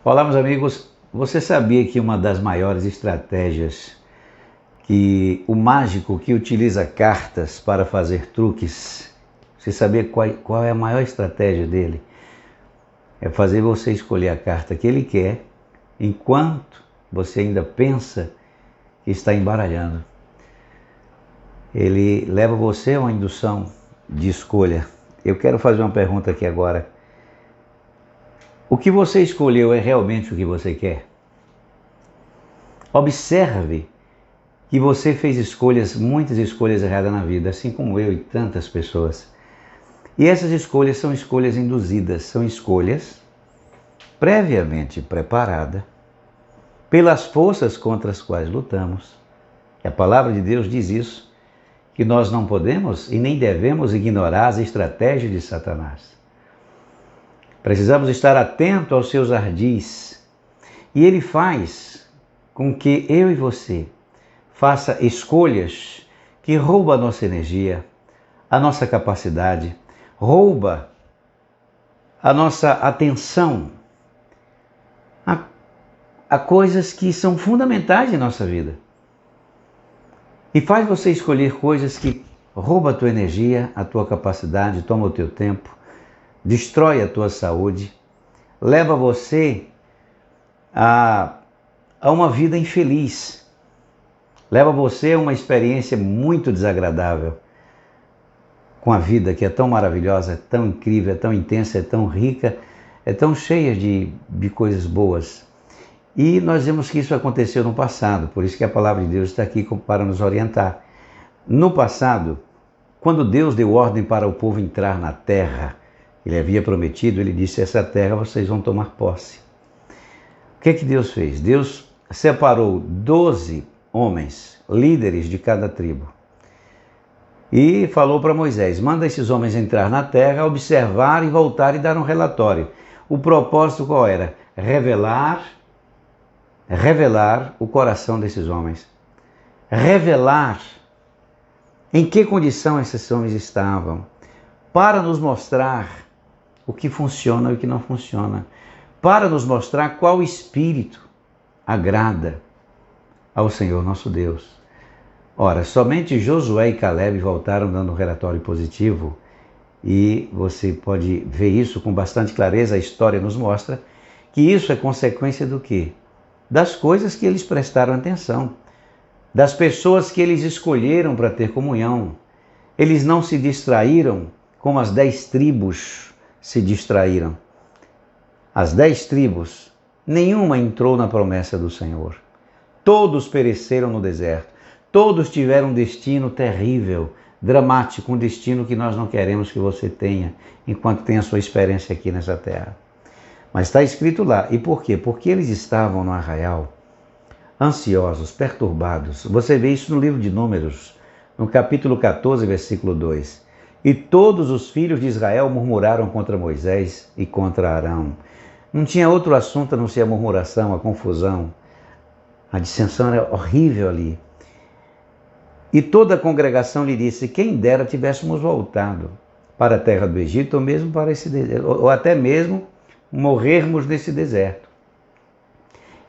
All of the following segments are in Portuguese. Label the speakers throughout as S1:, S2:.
S1: Olá, meus amigos. Você sabia que uma das maiores estratégias que o mágico que utiliza cartas para fazer truques, você sabia qual é a maior estratégia dele? É fazer você escolher a carta que ele quer, enquanto você ainda pensa que está embaralhando. Ele leva você a uma indução de escolha. Eu quero fazer uma pergunta aqui agora. O que você escolheu é realmente o que você quer? Observe que você fez muitas escolhas erradas na vida, assim como eu e tantas pessoas. E essas escolhas são escolhas induzidas, são escolhas previamente preparadas pelas forças contra as quais lutamos. E a palavra de Deus diz isso, que nós não podemos e nem devemos ignorar as estratégias de Satanás. Precisamos estar atentos aos seus ardis. E ele faz com que eu e você faça escolhas que roubam a nossa energia, a nossa capacidade, rouba a nossa atenção a coisas que são fundamentais em nossa vida. E faz você escolher coisas que roubam a tua energia, a tua capacidade, toma o teu tempo, destrói a tua saúde, leva você a uma vida infeliz, leva você a uma experiência muito desagradável com a vida que é tão maravilhosa, é tão incrível, é tão intensa, é tão rica, é tão cheia de coisas boas. E nós vemos que isso aconteceu no passado, por isso que a palavra de Deus está aqui para nos orientar. No passado, quando Deus deu ordem para o povo entrar na terra, ele havia prometido, ele disse, essa terra vocês vão tomar posse. O que Deus fez? Deus separou 12 homens, líderes de cada tribo, e falou para Moisés, manda esses homens entrar na terra, observar e voltar e dar um relatório. O propósito qual era? Revelar o coração desses homens. Revelar em que condição esses homens estavam, para nos mostrar o que funciona e o que não funciona, para nos mostrar qual espírito agrada ao Senhor nosso Deus. Ora, somente Josué e Caleb voltaram dando um relatório positivo, e você pode ver isso com bastante clareza, a história nos mostra que isso é consequência do quê? Das coisas que eles prestaram atenção, das pessoas que eles escolheram para ter comunhão. Eles não se distraíram como as 10 tribos se distraíram. As 10 tribos, nenhuma entrou na promessa do Senhor. Todos pereceram no deserto. Todos tiveram um destino terrível, dramático, um destino que nós não queremos que você tenha, enquanto tem a sua experiência aqui nessa terra. Mas está escrito lá. E por quê? Porque eles estavam no arraial, ansiosos, perturbados. Você vê isso no livro de Números, no capítulo 14, versículo 2. E todos os filhos de Israel murmuraram contra Moisés e contra Arão. Não tinha outro assunto a não ser a murmuração, a confusão. A dissensão era horrível ali. E toda a congregação lhe disse, quem dera tivéssemos voltado para a terra do Egito, ou mesmo para esse deserto, ou até mesmo morrermos nesse deserto.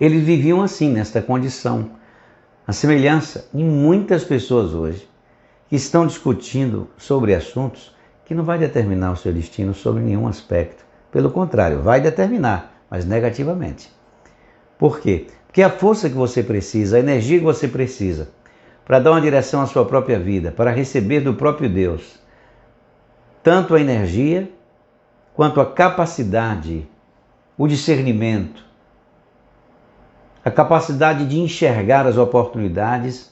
S1: Eles viviam assim, nesta condição. A semelhança de muitas pessoas hoje que estão discutindo sobre assuntos que não vai determinar o seu destino sobre nenhum aspecto. Pelo contrário, vai determinar, mas negativamente. Por quê? Porque a força que você precisa, a energia que você precisa para dar uma direção à sua própria vida, para receber do próprio Deus, tanto a energia quanto a capacidade, o discernimento, a capacidade de enxergar as oportunidades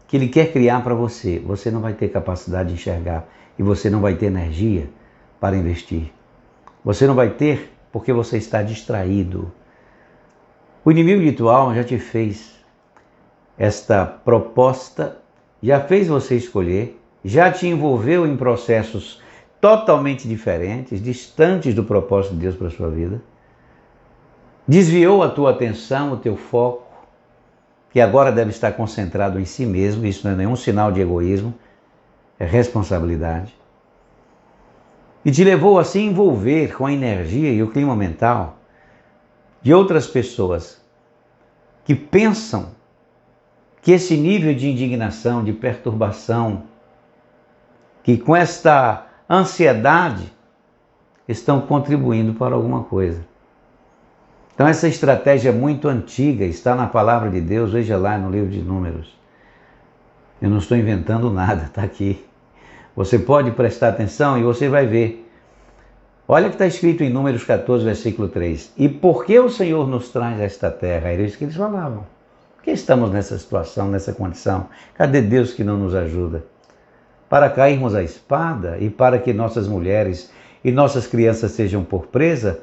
S1: que Ele quer criar para você. Você não vai ter capacidade de enxergar e você não vai ter energia para investir. Você não vai ter porque você está distraído. O inimigo de tua alma já te fez esta proposta, já fez você escolher, já te envolveu em processos totalmente diferentes, distantes do propósito de Deus para a sua vida. Desviou a tua atenção, o teu foco, que agora deve estar concentrado em si mesmo. Isso não é nenhum sinal de egoísmo, é responsabilidade. E te levou a se envolver com a energia e o clima mental de outras pessoas que pensam que esse nível de indignação, de perturbação, que com esta ansiedade estão contribuindo para alguma coisa. Então essa estratégia é muito antiga, está na palavra de Deus, veja lá no livro de Números. Eu não estou inventando nada, está aqui. Você pode prestar atenção e você vai ver. Olha o que está escrito em Números 14, versículo 3. E por que o Senhor nos traz a esta terra? Era isso que eles falavam. Por que estamos nessa situação, nessa condição? Cadê Deus que não nos ajuda? Para cairmos à espada e para que nossas mulheres e nossas crianças sejam por presa,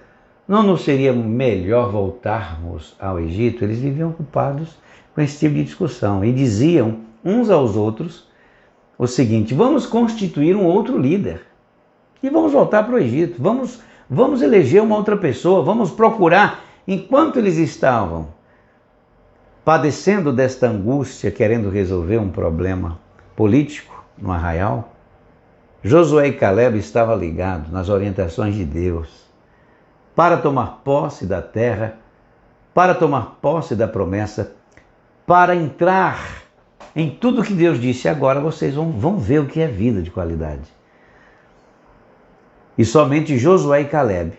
S1: não nos seria melhor voltarmos ao Egito? Eles viviam ocupados com esse tipo de discussão e diziam uns aos outros o seguinte: vamos constituir um outro líder e vamos voltar para o Egito, vamos eleger uma outra pessoa, vamos procurar. Enquanto eles estavam padecendo desta angústia, querendo resolver um problema político no arraial, Josué e Caleb estavam ligados nas orientações de Deus para tomar posse da terra, para tomar posse da promessa, para entrar em tudo que Deus disse. Agora vocês vão ver o que é vida de qualidade. E somente Josué e Caleb,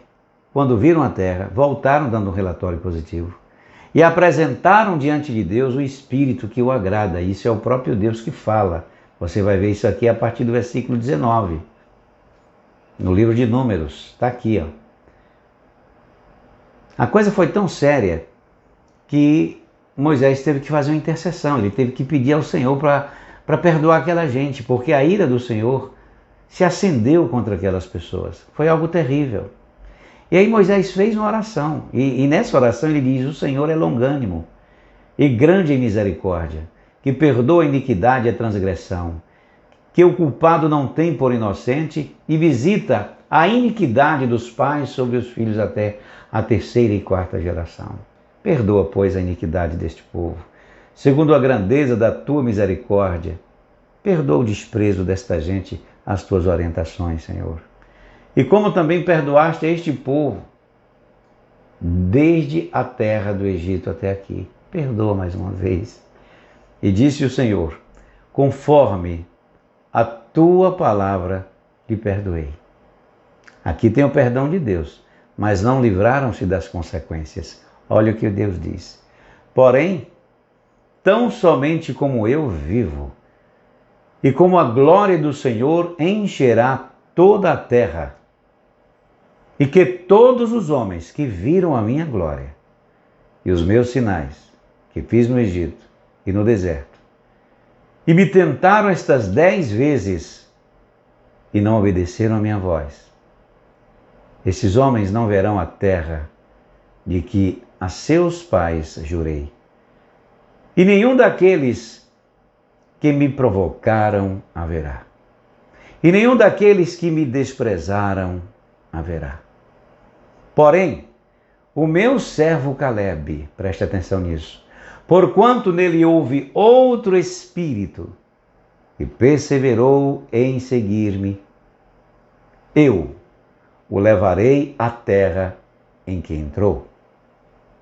S1: quando viram a terra, voltaram dando um relatório positivo e apresentaram diante de Deus o Espírito que o agrada. Isso é o próprio Deus que fala. Você vai ver isso aqui a partir do versículo 19, no livro de Números. Está aqui, ó. A coisa foi tão séria que Moisés teve que fazer uma intercessão. Ele teve que pedir ao Senhor para perdoar aquela gente, porque a ira do Senhor se acendeu contra aquelas pessoas. Foi algo terrível. E aí Moisés fez uma oração. E nessa oração ele diz: o Senhor é longânimo e grande em misericórdia, que perdoa a iniquidade e a transgressão, que o culpado não tem por inocente e visita a iniquidade dos pais sobre os filhos até a terceira e quarta geração. Perdoa, pois, a iniquidade deste povo, segundo a grandeza da tua misericórdia. Perdoa o desprezo desta gente às tuas orientações, Senhor. E como também perdoaste a este povo, desde a terra do Egito até aqui. Perdoa mais uma vez. E disse o Senhor: conforme a tua palavra lhe perdoei. Aqui tem o perdão de Deus, mas não livraram-se das consequências. Olha o que Deus diz: porém, tão somente como eu vivo, e como a glória do Senhor encherá toda a terra, e que todos os homens que viram a minha glória e os meus sinais que fiz no Egito e no deserto, e me tentaram estas 10 vezes e não obedeceram a minha voz, esses homens não verão a terra de que a seus pais jurei, e nenhum daqueles que me provocaram haverá, e nenhum daqueles que me desprezaram haverá. Porém, o meu servo Caleb, preste atenção nisso, porquanto nele houve outro espírito e perseverou em seguir-me, eu o levarei à terra em que entrou,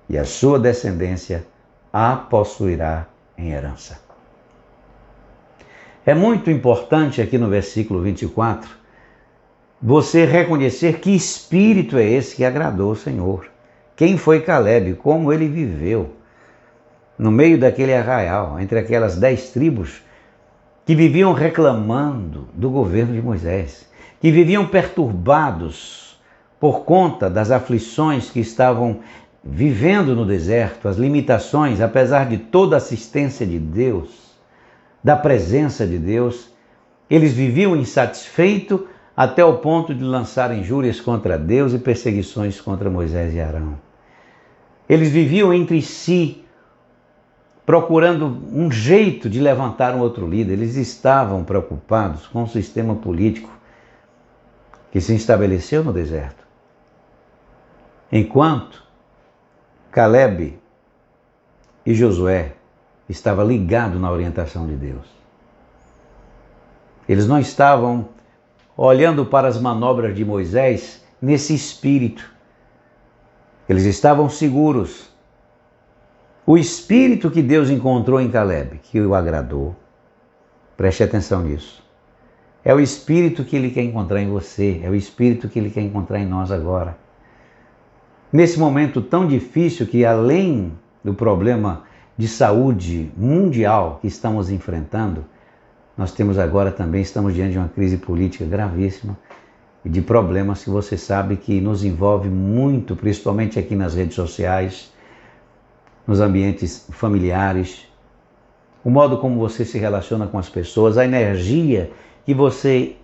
S1: e a sua descendência a possuirá em herança. É muito importante aqui no versículo 24, você reconhecer que espírito é esse que agradou o Senhor. Quem foi Caleb, como ele viveu no meio daquele arraial, entre aquelas 10 tribos que viviam reclamando do governo de Moisés, que viviam perturbados por conta das aflições que estavam vivendo no deserto, as limitações, apesar de toda a assistência de Deus, da presença de Deus, eles viviam insatisfeitos até o ponto de lançar injúrias contra Deus e perseguições contra Moisés e Arão. Eles viviam entre si, procurando um jeito de levantar um outro líder. Eles estavam preocupados com o sistema político que se estabeleceu no deserto. Enquanto Caleb e Josué estavam ligados na orientação de Deus. Eles não estavam olhando para as manobras de Moisés nesse espírito. Eles estavam seguros. O espírito que Deus encontrou em Caleb, que o agradou, preste atenção nisso, é o espírito que Ele quer encontrar em você, é o espírito que Ele quer encontrar em nós agora. Nesse momento tão difícil que, além do problema de saúde mundial que estamos enfrentando, nós temos agora também, estamos diante de uma crise política gravíssima e de problemas que você sabe que nos envolve muito, principalmente aqui nas redes sociais, nos ambientes familiares, o modo como você se relaciona com as pessoas, a energia que você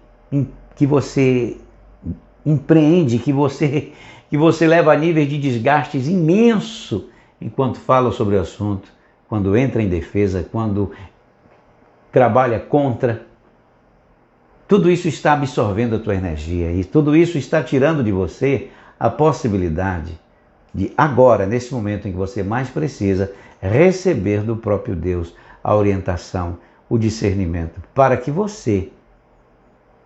S1: empreende, que você leva a níveis de desgastes imenso enquanto fala sobre o assunto, quando entra em defesa, quando trabalha contra. Tudo isso está absorvendo a tua energia e tudo isso está tirando de você a possibilidade de agora, nesse momento em que você mais precisa, receber do próprio Deus a orientação, o discernimento, para que você,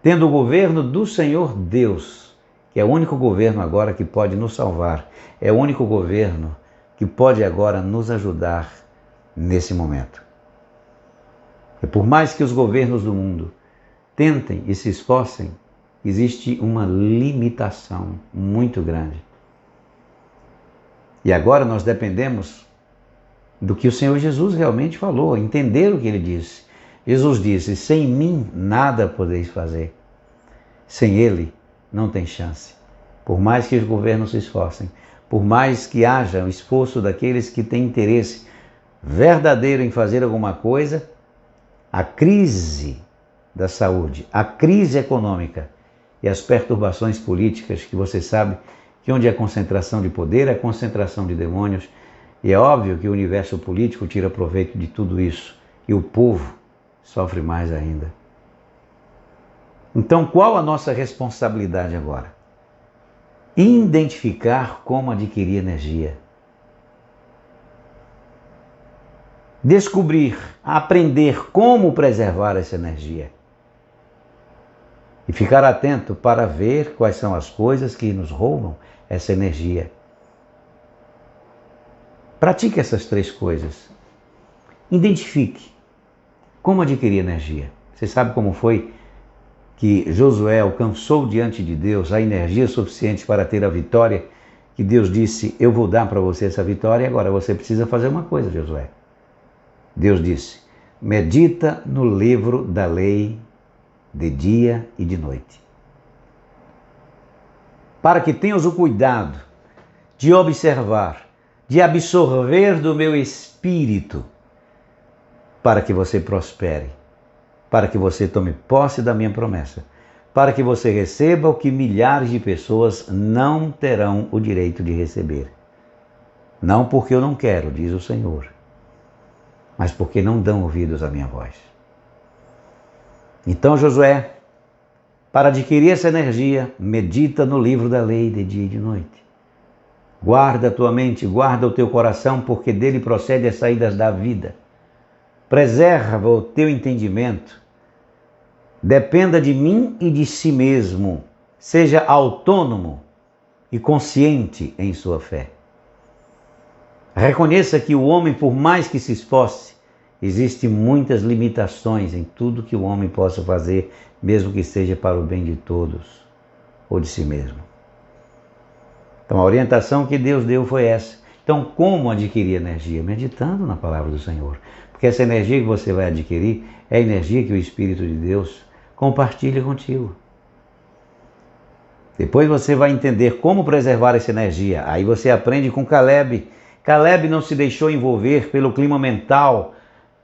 S1: tendo o governo do Senhor Deus, que é o único governo agora que pode nos salvar, é o único governo que pode agora nos ajudar nesse momento. E por mais que os governos do mundo tentem e se esforcem, existe uma limitação muito grande. E agora nós dependemos do que o Senhor Jesus realmente falou, entender o que Ele disse. Jesus disse, sem mim nada podeis fazer. Sem Ele não tem chance. Por mais que os governos se esforcem, por mais que haja o esforço daqueles que têm interesse verdadeiro em fazer alguma coisa, a crise da saúde, a crise econômica e as perturbações políticas, que você sabe que onde há concentração de poder, há concentração de demônios, e é óbvio que o universo político tira proveito de tudo isso, e o povo sofre mais ainda. Então, qual a nossa responsabilidade agora? Identificar como adquirir energia. Descobrir, aprender como preservar essa energia. E ficar atento para ver quais são as coisas que nos roubam essa energia. Pratique essas 3 coisas. Identifique como adquirir energia. Você sabe como foi que Josué alcançou diante de Deus a energia suficiente para ter a vitória, que Deus disse, eu vou dar para você essa vitória, agora você precisa fazer uma coisa, Josué. Deus disse, medita no livro da lei de dia e de noite, para que tenhas o cuidado de observar, de absorver do meu espírito, para que você prospere, para que você tome posse da minha promessa, para que você receba o que milhares de pessoas não terão o direito de receber. Não porque eu não quero, diz o Senhor, mas porque não dão ouvidos à minha voz. Então, Josué, para adquirir essa energia, medita no livro da lei de dia e de noite. Guarda a tua mente, guarda o teu coração, porque dele procede as saídas da vida. Preserva o teu entendimento. Dependa de mim e de si mesmo. Seja autônomo e consciente em sua fé. Reconheça que o homem, por mais que se esforce, existem muitas limitações em tudo que o homem possa fazer, mesmo que seja para o bem de todos ou de si mesmo. Então a orientação que Deus deu foi essa. Então como adquirir energia? Meditando na palavra do Senhor. Porque essa energia que você vai adquirir é a energia que o Espírito de Deus compartilha contigo. Depois você vai entender como preservar essa energia. Aí você aprende com Caleb. Caleb não se deixou envolver pelo clima mental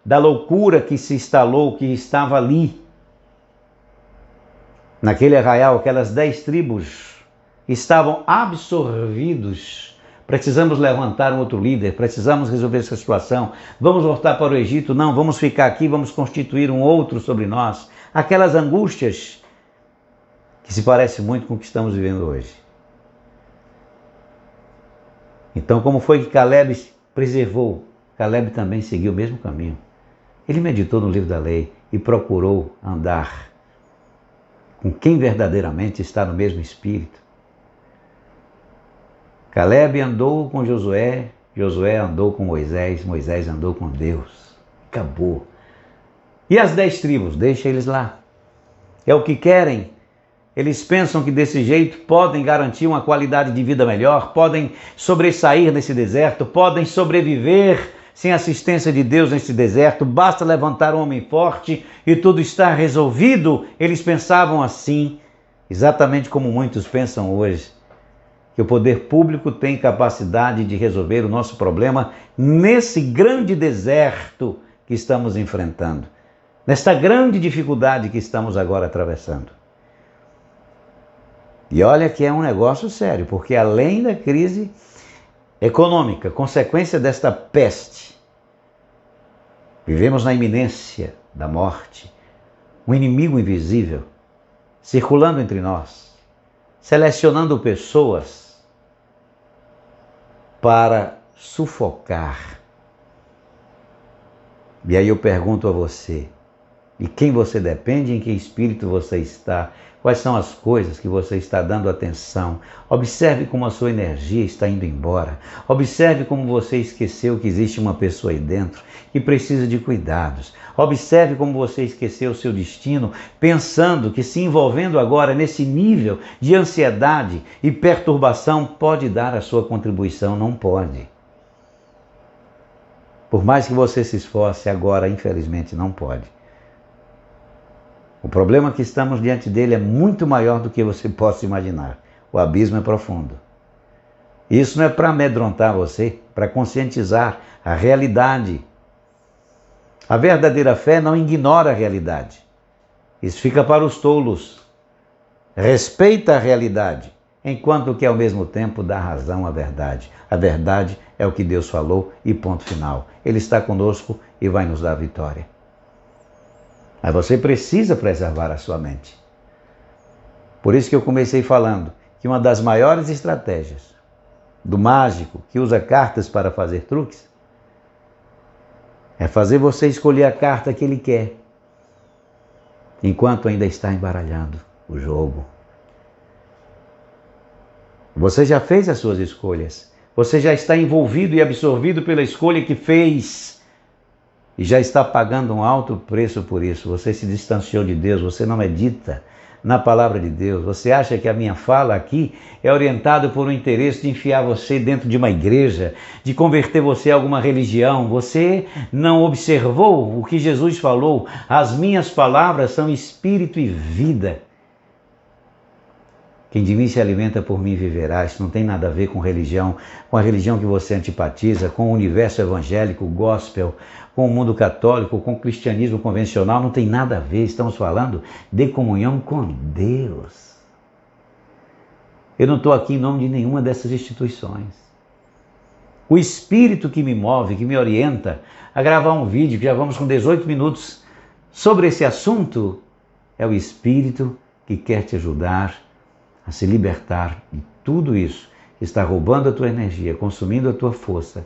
S1: da loucura que se instalou, que estava ali. Naquele arraial, aquelas 10 tribos estavam absorvidos. Precisamos levantar um outro líder, precisamos resolver essa situação. Vamos voltar para o Egito? Não, vamos ficar aqui, vamos constituir um outro sobre nós. Aquelas angústias que se parecem muito com o que estamos vivendo hoje. Então, como foi que Caleb preservou? Caleb também seguiu o mesmo caminho. Ele meditou no livro da lei e procurou andar com quem verdadeiramente está no mesmo espírito. Caleb andou com Josué, Josué andou com Moisés, Moisés andou com Deus. Acabou. E as 10 tribos? Deixa eles lá. É o que querem. Eles pensam que desse jeito podem garantir uma qualidade de vida melhor, podem sobressair nesse deserto, podem sobreviver sem assistência de Deus nesse deserto, basta levantar um homem forte e tudo está resolvido. Eles pensavam assim, exatamente como muitos pensam hoje, que o poder público tem capacidade de resolver o nosso problema nesse grande deserto que estamos enfrentando, nesta grande dificuldade que estamos agora atravessando. E olha que é um negócio sério, porque além da crise econômica, consequência desta peste, vivemos na iminência da morte, um inimigo invisível circulando entre nós, selecionando pessoas para sufocar. E aí eu pergunto a você, de quem você depende, em que espírito você está? Quais são as coisas que você está dando atenção? Observe como a sua energia está indo embora. Observe como você esqueceu que existe uma pessoa aí dentro que precisa de cuidados. Observe como você esqueceu o seu destino, pensando que se envolvendo agora nesse nível de ansiedade e perturbação pode dar a sua contribuição. Não pode. Por mais que você se esforce agora, infelizmente não pode. O problema que estamos diante dele é muito maior do que você possa imaginar. O abismo é profundo. Isso não é para amedrontar você, para conscientizar a realidade. A verdadeira fé não ignora a realidade. Isso fica para os tolos. Respeita a realidade, enquanto que ao mesmo tempo dá razão à verdade. A verdade é o que Deus falou e ponto final. Ele está conosco e vai nos dar vitória. Mas você precisa preservar a sua mente. Por isso que eu comecei falando que uma das maiores estratégias do mágico que usa cartas para fazer truques é fazer você escolher a carta que ele quer, enquanto ainda está embaralhando o jogo. Você já fez as suas escolhas. Você já está envolvido e absorvido pela escolha que fez. E já está pagando um alto preço por isso. Você se distanciou de Deus, você não medita na palavra de Deus. Você acha que a minha fala aqui é orientada por um interesse de enfiar você dentro de uma igreja, de converter você a alguma religião. Você não observou o que Jesus falou? As minhas palavras são espírito e vida. Quem de mim se alimenta, por mim viverá. Isso não tem nada a ver com religião, com a religião que você antipatiza, com o universo evangélico, gospel, com o mundo católico, com o cristianismo convencional. Não tem nada a ver. Estamos falando de comunhão com Deus. Eu não estou aqui em nome de nenhuma dessas instituições. O espírito que me move, que me orienta a gravar um vídeo, que já vamos com 18 minutos, sobre esse assunto, é o espírito que quer te ajudar a se libertar de tudo isso que está roubando a tua energia, consumindo a tua força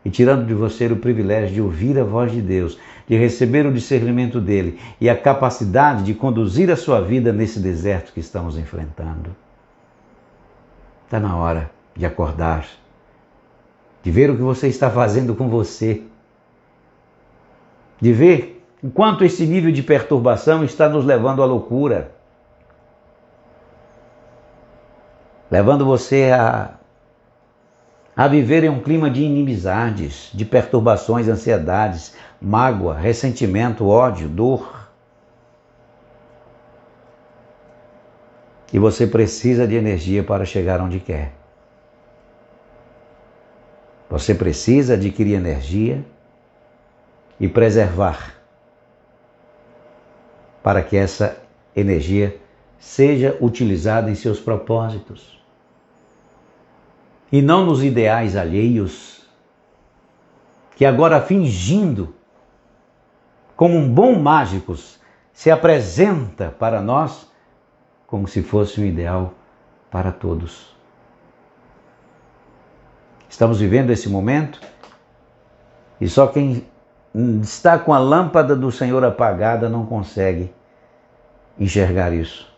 S1: e tirando de você o privilégio de ouvir a voz de Deus, de receber o discernimento dele e a capacidade de conduzir a sua vida nesse deserto que estamos enfrentando. Está na hora de acordar, de ver o que você está fazendo com você, de ver o quanto esse nível de perturbação está nos levando à loucura, levando você a viver em um clima de inimizades, de perturbações, ansiedades, mágoa, ressentimento, ódio, dor. E você precisa de energia para chegar onde quer. Você precisa adquirir energia e preservar para que essa energia seja utilizada em seus propósitos. E não nos ideais alheios, que agora fingindo, como um bom mágicos, se apresenta para nós como se fosse um ideal para todos. Estamos vivendo esse momento e só quem está com a lâmpada do Senhor apagada não consegue enxergar isso.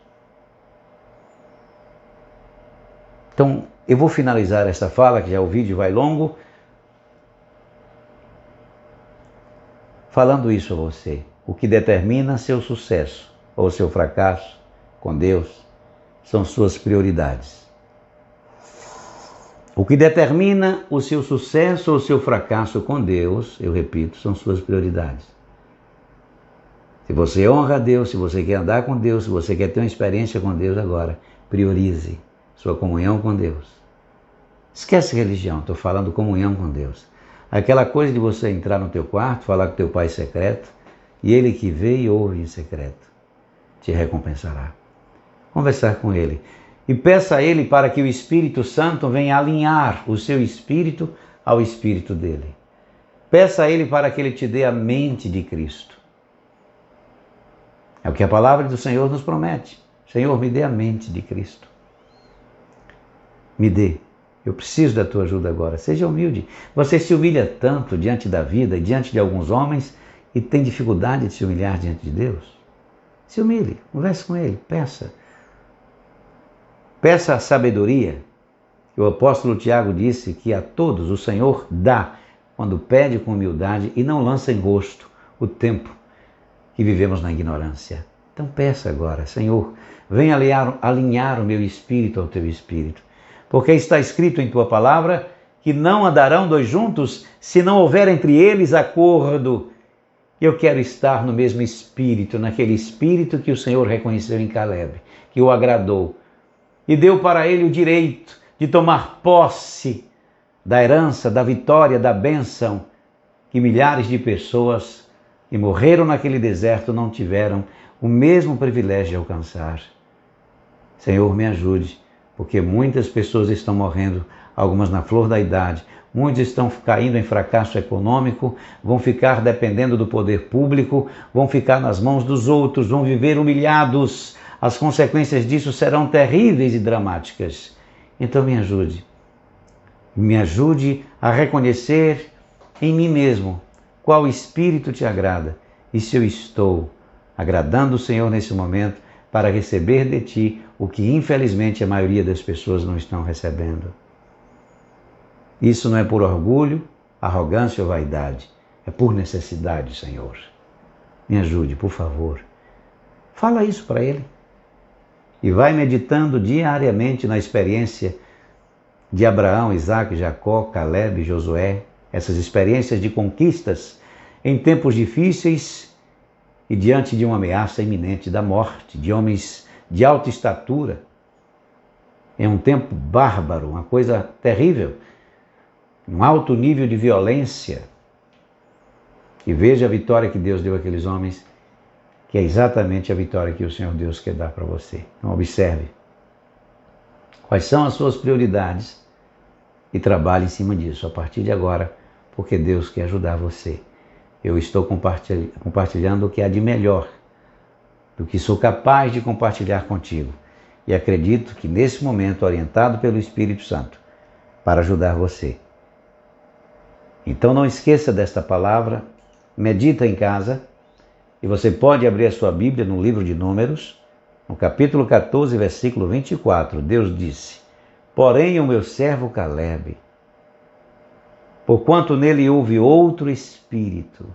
S1: Então, Eu vou finalizar esta fala, que já o vídeo vai longo, falando isso a você. O que determina seu sucesso ou seu fracasso com Deus são suas prioridades. O que determina o seu sucesso ou seu fracasso com Deus, eu repito, são suas prioridades. Se você honra a Deus, se você quer andar com Deus, se você quer ter uma experiência com Deus agora, priorize sua comunhão com Deus. Esquece religião, estou falando comunhão com Deus. Aquela coisa de você entrar no teu quarto, falar com teu Pai secreto, e Ele que vê e ouve em secreto, te recompensará. Conversar com Ele. E peça a Ele para que o Espírito Santo venha alinhar o seu espírito ao espírito dele. Peça a Ele para que Ele te dê a mente de Cristo. É o que a palavra do Senhor nos promete. Senhor, me dê a mente de Cristo. Me dê. Eu preciso da tua ajuda agora. Seja humilde. Você se humilha tanto diante da vida e diante de alguns homens e tem dificuldade de se humilhar diante de Deus? Se humilhe, converse com Ele, peça. Peça a sabedoria. O apóstolo Tiago disse que a todos o Senhor dá quando pede com humildade e não lança em rosto o tempo que vivemos na ignorância. Então peça agora, Senhor, venha alinhar o meu espírito ao teu espírito. Porque está escrito em tua palavra que não andarão dois juntos se não houver entre eles acordo. Eu quero estar no mesmo espírito, naquele espírito que o Senhor reconheceu em Caleb, que o agradou e deu para ele o direito de tomar posse da herança, da vitória, da bênção que milhares de pessoas que morreram naquele deserto não tiveram o mesmo privilégio de alcançar. Senhor, me ajude, porque muitas pessoas estão morrendo, algumas na flor da idade, muitos estão caindo em fracasso econômico, vão ficar dependendo do poder público, vão ficar nas mãos dos outros, vão viver humilhados. As consequências disso serão terríveis e dramáticas. Então me ajude a reconhecer em mim mesmo qual espírito te agrada e se eu estou agradando o Senhor nesse momento para receber de ti o que infelizmente a maioria das pessoas não estão recebendo. Isso não é por orgulho, arrogância ou vaidade, é por necessidade, Senhor. Me ajude, por favor. Fala isso para Ele. E vai meditando diariamente na experiência de Abraão, Isaque, Jacó, Caleb, Josué, essas experiências de conquistas em tempos difíceis e diante de uma ameaça iminente da morte, de homens de alta estatura, em um tempo bárbaro, uma coisa terrível, um alto nível de violência. E veja a vitória que Deus deu àqueles homens, que é exatamente a vitória que o Senhor Deus quer dar para você. Então observe quais são as suas prioridades e trabalhe em cima disso a partir de agora, porque Deus quer ajudar você. Eu estou compartilhando o que há de melhor, do que sou capaz de compartilhar contigo. E acredito que nesse momento, orientado pelo Espírito Santo, para ajudar você. Então não esqueça desta palavra, medita em casa, e você pode abrir a sua Bíblia no livro de Números, no capítulo 14, versículo 24. Deus disse: porém o meu servo Caleb, porquanto nele houve outro espírito,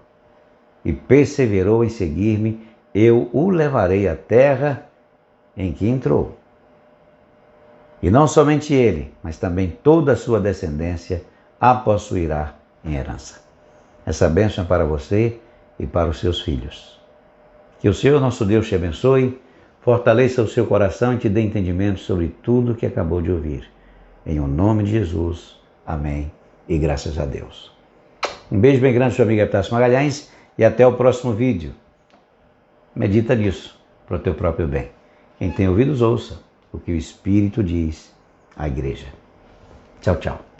S1: e perseverou em seguir-me, eu o levarei à terra em que entrou. E não somente ele, mas também toda a sua descendência a possuirá em herança. Essa bênção é para você e para os seus filhos. Que o Senhor nosso Deus te abençoe, fortaleça o seu coração e te dê entendimento sobre tudo que acabou de ouvir. Em o nome de Jesus. Amém. E graças a Deus. Um beijo bem grande, seu amigo Epitácio Magalhães, e até o próximo vídeo. Medita nisso, para o teu próprio bem. Quem tem ouvidos, ouça o que o Espírito diz à igreja. Tchau, tchau.